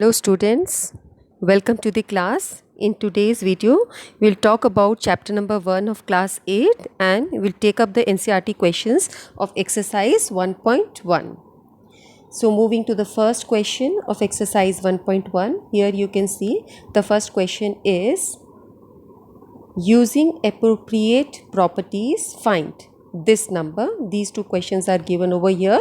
Hello students, welcome to the class. In today's video, we'll talk about chapter number 1 of class 8 and we'll take up the NCERT questions of exercise 1.1. So moving to the first question of exercise 1.1, here you can see the first question is using appropriate properties find this number. These two questions are given over here.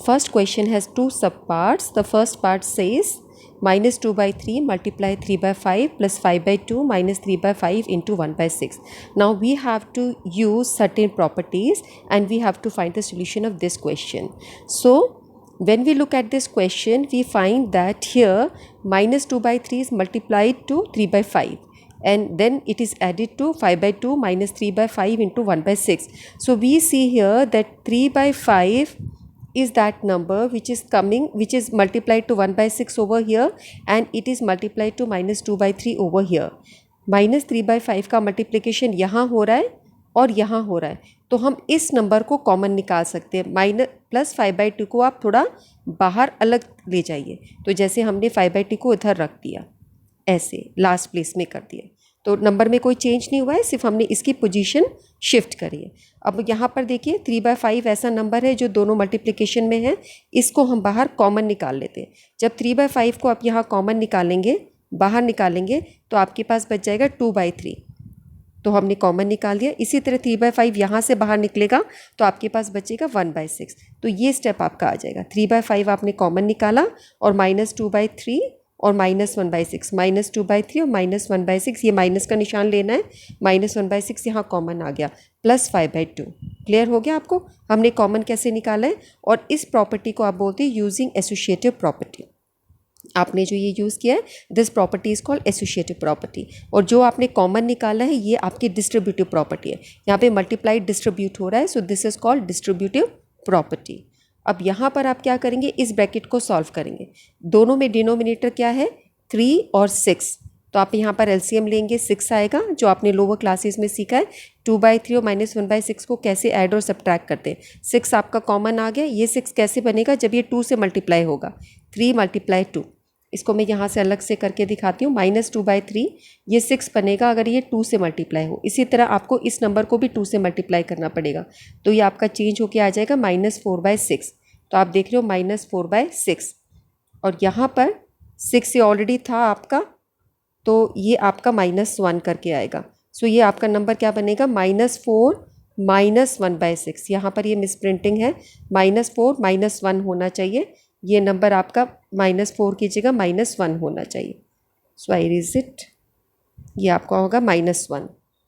First question has two subparts. The first part says minus 2 by 3 multiply 3 by 5 plus 5 by 2 minus 3 by 5 into 1 by 6. Now we have to use certain properties and we have to find the solution of this question. So when we look at this question, we find that here minus 2 by 3 is multiplied to 3 by 5 and then it is added to 5 by 2 minus 3 by 5 into 1 by 6. So we see here that 3 by 5 is that number which is multiplied to 1 by 6 over here and it is multiplied to minus 2 by 3 over here. minus 3 by 5 का multiplication यहाँ हो रहा है और यहाँ हो रहा है, तो हम इस नंबर को कॉमन निकाल सकते हैं. माइनस प्लस 5 बाई 2 को आप थोड़ा बाहर अलग ले जाइए. तो जैसे हमने 5 बाई 2 को इधर रख दिया, ऐसे लास्ट प्लेस में कर दिया, तो नंबर में कोई चेंज नहीं हुआ है, सिर्फ हमने इसकी पोजीशन शिफ्ट करी है. अब यहाँ पर देखिए 3 बाई 5 ऐसा नंबर है जो दोनों मल्टीप्लिकेशन में है, इसको हम बाहर कॉमन निकाल लेते हैं. जब 3 बाई 5 को आप यहाँ कॉमन निकालेंगे, बाहर निकालेंगे, तो आपके पास बच जाएगा 2 बाई 3. तो हमने कॉमन निकाल दिया. इसी तरह 3 बाई 5 यहाँ से बाहर निकलेगा तो आपके पास बचेगा 1 बाई 6. तो ये स्टेप आपका आ जाएगा. 3 बाई 5 आपने कॉमन निकाला और माइनस 2 बाई 3 और माइनस 1 बाई 6, माइनस 2 बाई 3 और माइनस 1 बाई 6, ये माइनस का निशान लेना है. माइनस 1 बाई 6 यहाँ कॉमन आ गया, प्लस 5 बाई 2. क्लियर हो गया आपको हमने कॉमन कैसे निकाला है. और इस प्रॉपर्टी को आप बोलते हैं यूजिंग एसोसिएटिव प्रॉपर्टी. आपने जो ये यूज़ किया है, this property is called associative property. और जो आपने कॉमन निकाला है ये आपकी डिस्ट्रीब्यूटिव प्रॉपर्टी है. यहाँ पे मल्टीप्लाइड डिस्ट्रीब्यूट हो रहा है, so this is called distributive property. अब यहाँ पर आप क्या करेंगे, इस ब्रैकेट को सॉल्व करेंगे. दोनों में डिनोमिनेटर क्या है, 3 और 6. तो आप यहाँ पर एलसीएम लेंगे, 6 आएगा, जो आपने लोअर क्लासेस में सीखा है 2 बाई 3 और माइनस 1 बाई 6 को कैसे ऐड और सब्ट्रैक्ट करते हैं. 6 आपका कॉमन आ गया. ये 6 कैसे बनेगा, जब ये 2 से मल्टीप्लाई होगा. 3 मल्टीप्लाई 2, इसको मैं यहाँ से अलग से करके दिखाती हूँ. माइनस 2 बाई 3 ये 6 बनेगा अगर ये 2 से मल्टीप्लाई हो. इसी तरह आपको इस नंबर को भी 2 से मल्टीप्लाई करना पड़ेगा, तो ये आपका चेंज होके आ जाएगा माइनस 4 बाई 6. तो आप देख रहे हो माइनस 4 बाई 6 और यहाँ पर 6 ये ऑलरेडी था आपका, तो ये आपका माइनस 1 करके आएगा. सो ये आपका नंबर क्या बनेगा, माइनस 4 माइनस 1 बाई 6. यहाँ पर ये मिस प्रिंटिंग है, माइनस 4 माइनस 1 होना चाहिए. ये नंबर आपका माइनस 4 की जगह माइनस 1 होना चाहिए. सो आई इज इट, ये आपका होगा माइनस 1.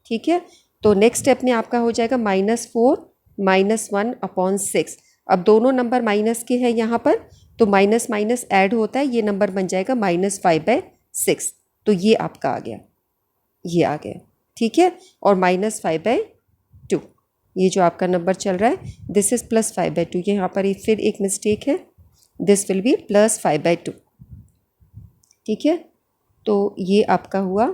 ठीक है, तो नेक्स्ट स्टेप में आपका हो जाएगा माइनस 4 माइनस 1 अपॉन 6. अब दोनों नंबर माइनस के हैं यहाँ पर, तो माइनस माइनस ऐड होता है, ये नंबर बन जाएगा माइनस 5 बाई 6. तो ये आपका आ गया, ये आ गया. ठीक है, और माइनस 5 बाई 2, ये जो आपका नंबर चल रहा है दिस इज़ प्लस 5 बाई 2. यहाँ पर ये फिर एक मिस्टेक है, this will be plus 5 by 2. ठीक है, तो ये आपका हुआ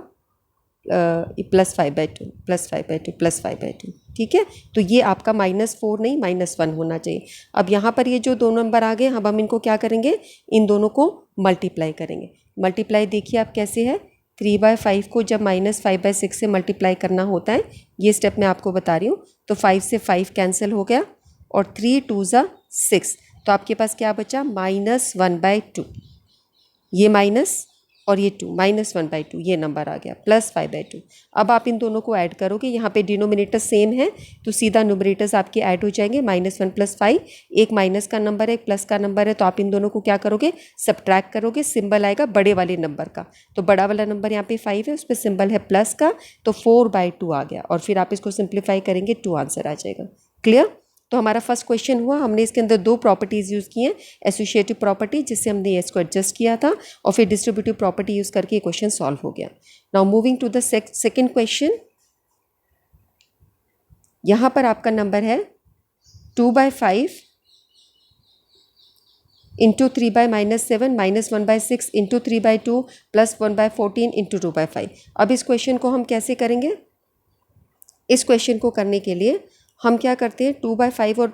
plus 5 by 2 plus 5 by 2 plus 5 by 2. ठीक है, तो ये आपका माइनस 4 नहीं माइनस 1 होना चाहिए. अब यहाँ पर ये जो दो नंबर आ गए, अब हम इनको क्या करेंगे, इन दोनों को मल्टीप्लाई करेंगे. मल्टीप्लाई देखिए आप कैसे है, 3 बाई 5 को जब माइनस 5 बाई 6 से मल्टीप्लाई करना होता है, ये स्टेप मैं आपको बता रही हूँ. तो 5 से 5 कैंसिल हो गया और 3 2 ज़ा 6, तो आपके पास क्या बचा, माइनस 1 बाई 2. ये माइनस और ये 2, माइनस 1 बाई 2, ये नंबर आ गया प्लस 5 बाई 2. अब आप इन दोनों को ऐड करोगे, यहाँ पे डिनोमिनेटर सेम है तो सीधा न्यूमरेटर्स आपके ऐड हो जाएंगे. माइनस 1 प्लस 5, एक माइनस का नंबर है एक प्लस का नंबर है, तो आप इन दोनों को क्या करोगे, सब्ट्रैक्ट करोगे. सिंबल आएगा बड़े वाले नंबर का, तो बड़ा वाला नंबर यहाँ पे 5 है, उस पर सिंबल है प्लस का, तो 4 बाई 2 आ गया. और फिर आप इसको सिंप्लीफाई करेंगे, 2 आंसर आ जाएगा. क्लियर. तो हमारा फर्स्ट क्वेश्चन हुआ, हमने इसके अंदर दो प्रॉपर्टीज़ यूज़ की हैं. एसोसिएटिव प्रॉपर्टी जिससे हमने इसको एडजस्ट किया था, और फिर डिस्ट्रीब्यूटिव प्रॉपर्टी यूज़ करके ये क्वेश्चन सॉल्व हो गया. Now moving to the second question. यहाँ पर आपका नंबर है 2 by 5 into 3 by minus 7 minus 1 by 6 into 3 by 2 plus 1 by 14 into 2 by 5. अब इस क्वेश्चन को हम कैसे करेंगे, इस क्वेश्चन को करने के लिए हम क्या करते हैं, 2/5 और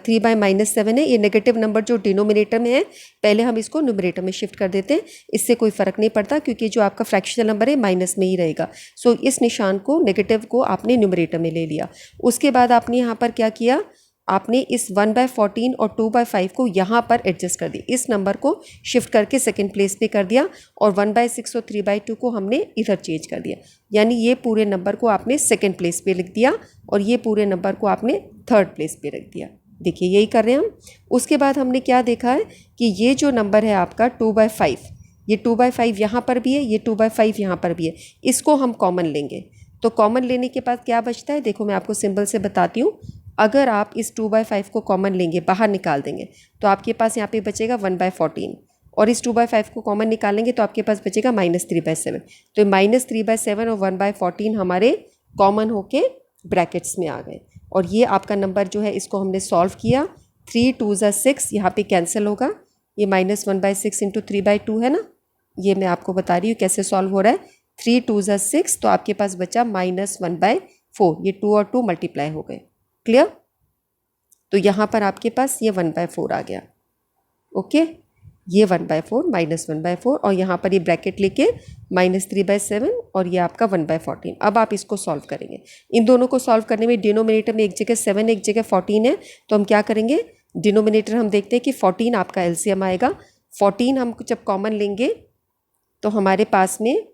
3/-7 है, ये नेगेटिव नंबर जो डिनोमिनेटर में है पहले हम इसको न्यूमरेटर में शिफ्ट कर देते हैं। इससे कोई फ़र्क नहीं पड़ता क्योंकि जो आपका फ्रैक्शनल नंबर है माइनस में ही रहेगा। सो इस निशान को, नेगेटिव को आपने न्यूमरेटर में ले लिया। उसके बाद आपने यहाँ पर क्या किया, आपने इस 1/14 और 2/5 को यहाँ पर एडजस्ट कर दिया, इस नंबर को शिफ्ट करके सेकंड प्लेस पे कर दिया, और 1/6 और 3/2 को हमने इधर चेंज कर दिया। यानी ये पूरे नंबर को आपने सेकंड प्लेस पे लिख दिया और ये पूरे नंबर को आपने थर्ड प्लेस पे रख दिया। देखिए यही कर रहे हैं हम। उसके बाद हमने क्या देखा है कि ये जो नंबर है आपका 2/5, ये 2/5 यहाँ पर भी है, ये 2/5 यहाँ पर भी है, इसको हम कॉमन लेंगे। तो कॉमन लेने के बाद क्या बचता है, देखो मैं आपको सिंबल से बताती हूँ। अगर आप इस 2/5 को कॉमन लेंगे, बाहर निकाल देंगे, तो आपके पास यहाँ पे बचेगा 1/14, और इस 2/5 को कॉमन निकालेंगे तो आपके पास बचेगा -3/7। तो -3/7 और 1/14 हमारे कॉमन होके ब्रैकेट्स में आ गए। और ये आपका नंबर जो है इसको हमने सॉल्व किया, 3 2 6, यहाँ पे कैंसिल होगा, ये -1/6 इंटू 3/2 है ना, ये मैं आपको बता रही हूँ कैसे सॉल्व हो रहा है। 3 2 6, तो आपके पास बचा -1/4, ये 2 और 2 मल्टीप्लाई हो गए। क्लियर? तो यहाँ पर आपके पास ये 1/4 आ गया। ओके, ये 1/4 -1/4, और यहाँ पर ये ब्रैकेट लेके -3/7 और ये आपका 1/14। अब आप इसको सॉल्व करेंगे। इन दोनों को सॉल्व करने में डिनोमिनेटर में एक जगह 7 एक जगह 14 है, तो हम क्या करेंगे, डिनोमिनेटर हम देखते हैं कि 14 आपका एलसीएम आएगा। 14 हम जब कॉमन लेंगे तो हमारे पास में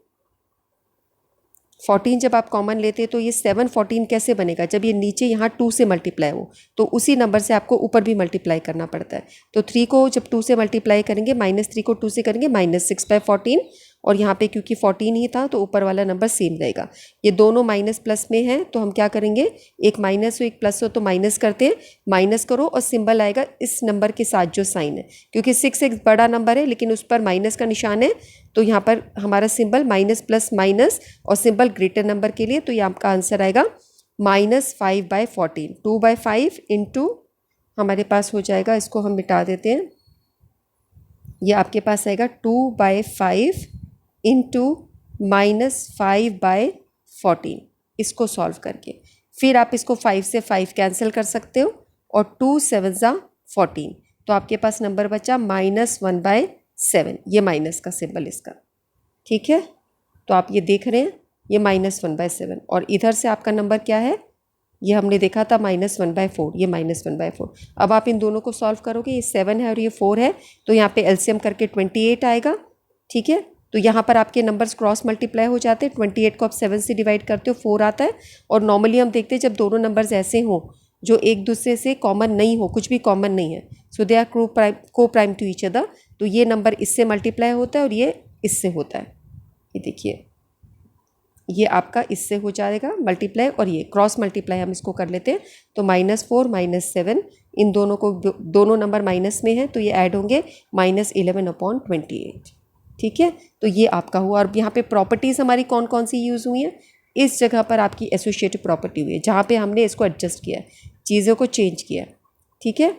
14 जब आप कॉमन लेते हैं तो ये 7 14 कैसे बनेगा, जब ये नीचे यहाँ 2 से मल्टीप्लाई हो, तो उसी नंबर से आपको ऊपर भी मल्टीप्लाई करना पड़ता है। तो 3 को जब 2 से मल्टीप्लाई करेंगे, -3 को 2 से करेंगे -6/14, और यहाँ पे क्योंकि 14 ही था तो ऊपर वाला नंबर सेम रहेगा। ये दोनों माइनस प्लस में है तो हम क्या करेंगे, एक माइनस हो एक प्लस हो तो माइनस करते हैं, माइनस करो और सिंबल आएगा इस नंबर के साथ जो साइन है, क्योंकि 6 एक बड़ा नंबर है लेकिन उस पर माइनस का निशान है, तो यहाँ पर हमारा सिंबल माइनस प्लस माइनस और सिंबल ग्रेटर नंबर के लिए, तो ये आपका आंसर आएगा -5/14। 2/5 इंटू हमारे पास हो जाएगा, इसको हम मिटा देते हैं, ये आपके पास आएगा 2/5 इंटू -5/14। इसको सॉल्व करके फिर आप इसको 5 से 5 कैंसिल कर सकते हो, और 2 7 14, तो आपके पास नंबर बचा -1/7। ये माइनस का सिंबल इसका, ठीक है। तो आप ये देख रहे हैं ये -1/7, और इधर से आपका नंबर क्या है, ये हमने देखा था -1/4, ये -1/4। अब आप इन दोनों को सॉल्व करोगे, ये 7 है और ये 4 है, तो यहाँ पे एलसीएम करके 28 आएगा, ठीक है। तो यहाँ पर आपके नंबर्स क्रॉस मल्टीप्लाई हो जाते हैं, 28 को आप 7 से डिवाइड करते हो 4 आता है। और नॉर्मली हम देखते हैं जब दोनों नंबर्स ऐसे हों जो एक दूसरे से कॉमन नहीं हो, कुछ भी कॉमन नहीं है, सो दे आर को प्राइम टू ईच अदर, तो ये नंबर इससे मल्टीप्लाई होता है और ये इससे होता है। ये देखिए ये आपका इससे हो जाएगा मल्टीप्लाई, और ये क्रॉस मल्टीप्लाई हम इसको कर लेते हैं, तो -4 -7, इन दोनों को, दोनों नंबर माइनस में है तो ये ऐड होंगे -11/28, ठीक है। तो ये आपका हुआ। और यहाँ पे प्रॉपर्टीज़ हमारी कौन कौन सी यूज़ हुई हैं, इस जगह पर आपकी एसोसिएटिव प्रॉपर्टी हुई है जहाँ पे हमने इसको एडजस्ट किया है, चीज़ों को चेंज किया, ठीक है।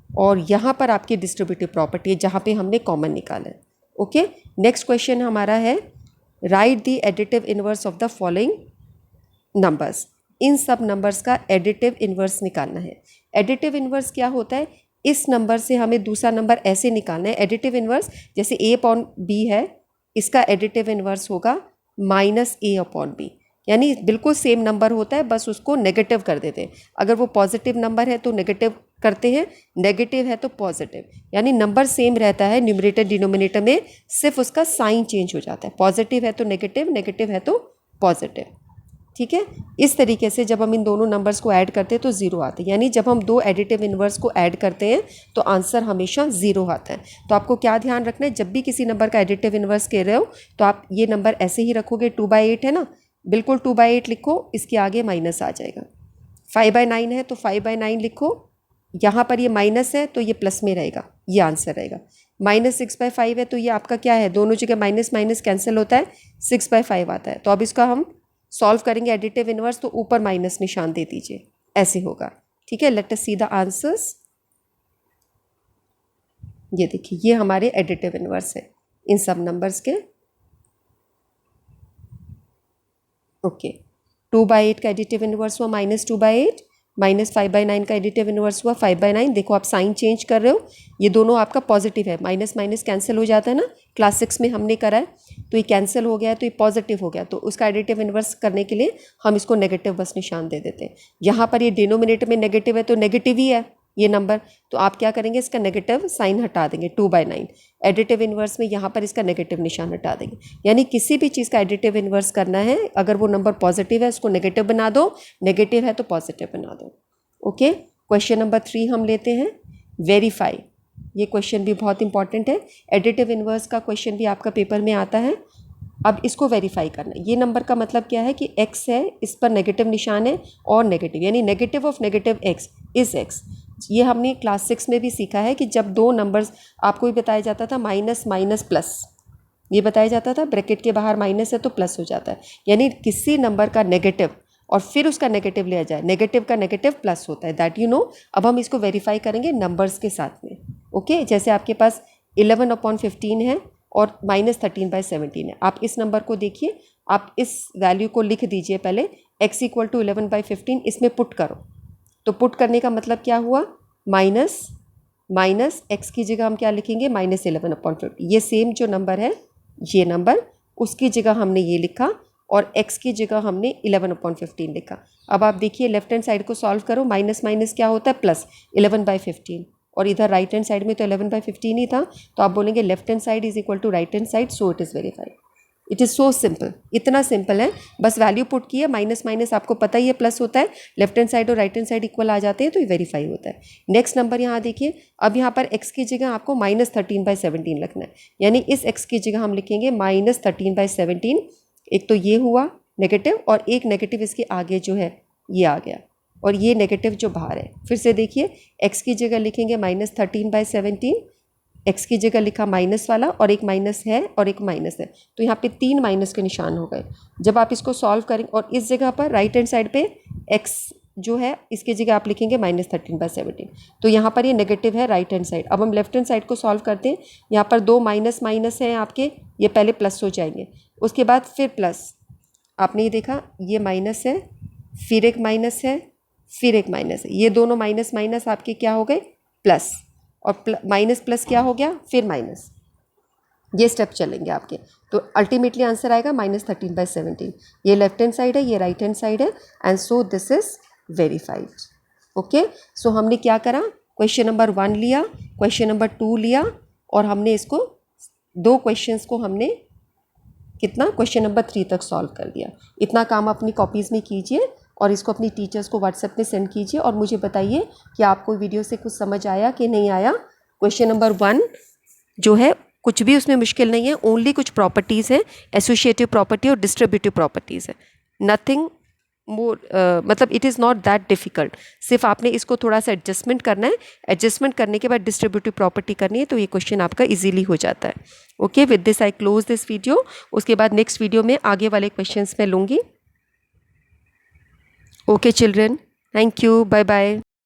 और यहाँ पर आपकी डिस्ट्रीब्यूटिव प्रॉपर्टी है जहाँ पे हमने कॉमन निकाला है। ओके, नेक्स्ट क्वेश्चन हमारा है, write the additive inverse of the following numbers. इन सब नंबर्स का एडिटिव इनवर्स निकालना है। एडिटिव इनवर्स क्या होता है, इस नंबर से हमें दूसरा नंबर ऐसे निकालना है। एडिटिव इनवर्स जैसे a/b है, इसका एडिटिव इनवर्स होगा -a/b, यानी बिल्कुल सेम नंबर होता है, बस उसको नेगेटिव कर देते हैं। अगर वो पॉजिटिव नंबर है तो नेगेटिव करते हैं, नेगेटिव है तो पॉजिटिव, यानी नंबर सेम रहता है न्यूमरेटर डिनोमिनेटर में, सिर्फ उसका साइन चेंज हो जाता है। पॉजिटिव है तो नेगेटिव, नेगेटिव है तो पॉजिटिव, ठीक है। इस तरीके से जब हम इन दोनों नंबर्स को ऐड करते हैं तो ज़ीरो आते हैं, यानी जब हम दो एडिटिव इनवर्स को ऐड करते हैं तो आंसर हमेशा ज़ीरो आता है। तो आपको क्या ध्यान रखना है, जब भी किसी नंबर का एडिटिव इनवर्स कह रहे हो तो आप ये नंबर ऐसे ही रखोगे, 2/8 है ना, बिल्कुल 2/8 लिखो, इसके आगे माइनस आ जाएगा। 5/9 है तो 5/9 लिखो, यहाँ पर ये माइनस है तो ये प्लस में रहेगा, ये आंसर रहेगा। -6/5 है तो ये आपका क्या है, दोनों जगह माइनस माइनस कैंसिल होता है, 6/5 आता है। तो अब इसका हम सॉल्व करेंगे एडिटिव इनवर्स, तो ऊपर माइनस निशान दे दीजिए, ऐसे होगा, ठीक है। Let us see the answers. ये देखिए ये हमारे एडिटिव इनवर्स है इन सब नंबर्स के। ओके, 2/8 का एडिटिव इनवर्स हुआ -2/8, -5/9 का एडिटिव इन्वर्स हुआ 5/9। देखो आप साइन चेंज कर रहे हो, ये दोनों आपका पॉजिटिव है, माइनस माइनस कैंसिल हो जाता है ना, क्लास 6 में हमने करा है। तो ये कैंसिल हो गया, तो ये पॉजिटिव हो गया, तो उसका एडिटिव इन्वर्स करने के लिए हम इसको नेगेटिव बस निशान दे देते हैं। यहाँ पर ये डिनोमिनेटर में नेगेटिव है तो नेगेटिव ही है ये नंबर, तो आप क्या करेंगे, इसका नेगेटिव साइन हटा देंगे 2/9। एडिटिव इन्वर्स में यहाँ पर इसका नेगेटिव निशान हटा देंगे। यानी किसी भी चीज़ का एडिटिव इन्वर्स करना है, अगर वो नंबर पॉजिटिव है उसको नेगेटिव बना दो, नेगेटिव है तो पॉजिटिव बना दो। ओके, क्वेश्चन नंबर 3 हम लेते हैं, वेरीफाई। ये क्वेश्चन भी बहुत इंपॉर्टेंट है, एडिटिव इन्वर्स का क्वेश्चन भी आपका पेपर में आता है। अब इसको वेरीफाई करना है। ये नंबर का मतलब क्या है कि x है, इस पर नेगेटिव निशान है और नेगेटिव, यानी negative of negative x is x। ये हमने क्लास 6 में भी सीखा है कि जब दो नंबर्स, आपको भी बताया जाता था माइनस माइनस प्लस, ये बताया जाता था ब्रैकेट के बाहर माइनस है तो प्लस हो जाता है, यानी किसी नंबर का नेगेटिव और फिर उसका नेगेटिव लिया जाए, नेगेटिव का नेगेटिव प्लस होता है, दैट यू नो। अब हम इसको वेरीफाई करेंगे नंबर्स के साथ में। ओके, जैसे आपके पास 11/15 है और -13/17 है। आप इस नंबर को देखिए, आप इस वैल्यू को लिख दीजिए पहले, x = 11/15 इसमें पुट करो। तो पुट करने का मतलब क्या हुआ, माइनस माइनस x की जगह हम क्या लिखेंगे, -11/15। ये सेम जो नंबर है, ये नंबर, उसकी जगह हमने ये लिखा और x की जगह हमने 11/15 लिखा। अब आप देखिए लेफ्ट हैंड साइड को सॉल्व करो, माइनस माइनस क्या होता है, प्लस 11/15, और इधर राइट हैंड साइड में तो 11/15 ही था, तो आप बोलेंगे left hand side is equal to right hand side, so it is verified. It is so simple, इतना सिंपल है, बस वैल्यू पुट की है, माइनस माइनस आपको पता ही है प्लस होता है, लेफ्ट हैंड साइड और राइट हैंड साइड इक्वल आ जाते हैं तो ये वेरीफाई होता है। नेक्स्ट नंबर यहाँ देखिए, अब यहाँ पर x की जगह आपको -13/17 लिखना है, यानी इस x की जगह हम लिखेंगे -13/17। एक तो ये हुआ नेगेटिव और एक नेगेटिव इसके आगे जो है ये आ गया, और ये नेगेटिव जो बाहर है, फिर से देखिए x की जगह लिखेंगे -13/17, x की जगह लिखा माइनस वाला और एक माइनस है और एक माइनस है, तो यहाँ पे 3 माइनस के निशान हो गए। जब आप इसको सॉल्व करेंगे और इस जगह पर राइट हैंड साइड पे x जो है इसकी जगह आप लिखेंगे -13/17, तो यहाँ पर ये नेगेटिव है राइट हैंड साइड। अब हम लेफ्ट हैंड साइड को सॉल्व करते हैं, यहाँ पर 2 माइनस माइनस हैं आपके, ये पहले प्लस हो जाएंगे, उसके बाद फिर प्लस, आपने ये देखा ये माइनस है, फिर एक माइनस है, फिर एक माइनस है, ये दोनों माइनस माइनस आपके क्या हो गए, प्लस, और माइनस प्लस क्या हो गया, फिर माइनस। ये स्टेप चलेंगे आपके, तो अल्टीमेटली आंसर आएगा -13/17। ये लेफ्ट हैंड साइड है, ये राइट हैंड साइड है, and so this is verified. Okay, so हमने क्या करा, क्वेश्चन नंबर 1 लिया, क्वेश्चन नंबर 2 लिया, और हमने इसको 2 क्वेश्चंस को हमने कितना, क्वेश्चन नंबर 3 तक सॉल्व कर दिया। इतना काम अपनी कॉपीज़ में कीजिए और इसको अपनी टीचर्स को व्हाट्सएप में सेंड कीजिए और मुझे बताइए कि आपको वीडियो से कुछ समझ आया कि नहीं आया। क्वेश्चन नंबर 1 जो है कुछ भी उसमें मुश्किल नहीं है, ओनली कुछ प्रॉपर्टीज़ हैं, एसोसिएटिव प्रॉपर्टी और डिस्ट्रीब्यूटिव प्रॉपर्टीज़ है, नथिंग मोर, मतलब it is not that difficult. सिर्फ आपने इसको थोड़ा सा एडजस्टमेंट करना है, एडजस्टमेंट करने के बाद डिस्ट्रीब्यूटिव प्रॉपर्टी करनी है, तो ये क्वेश्चन आपका इजीली हो जाता है। Okay, with this I close this video. उसके बाद नेक्स्ट वीडियो में आगे वाले क्वेश्चंस मैं लूँगी। Okay children, thank you, bye bye.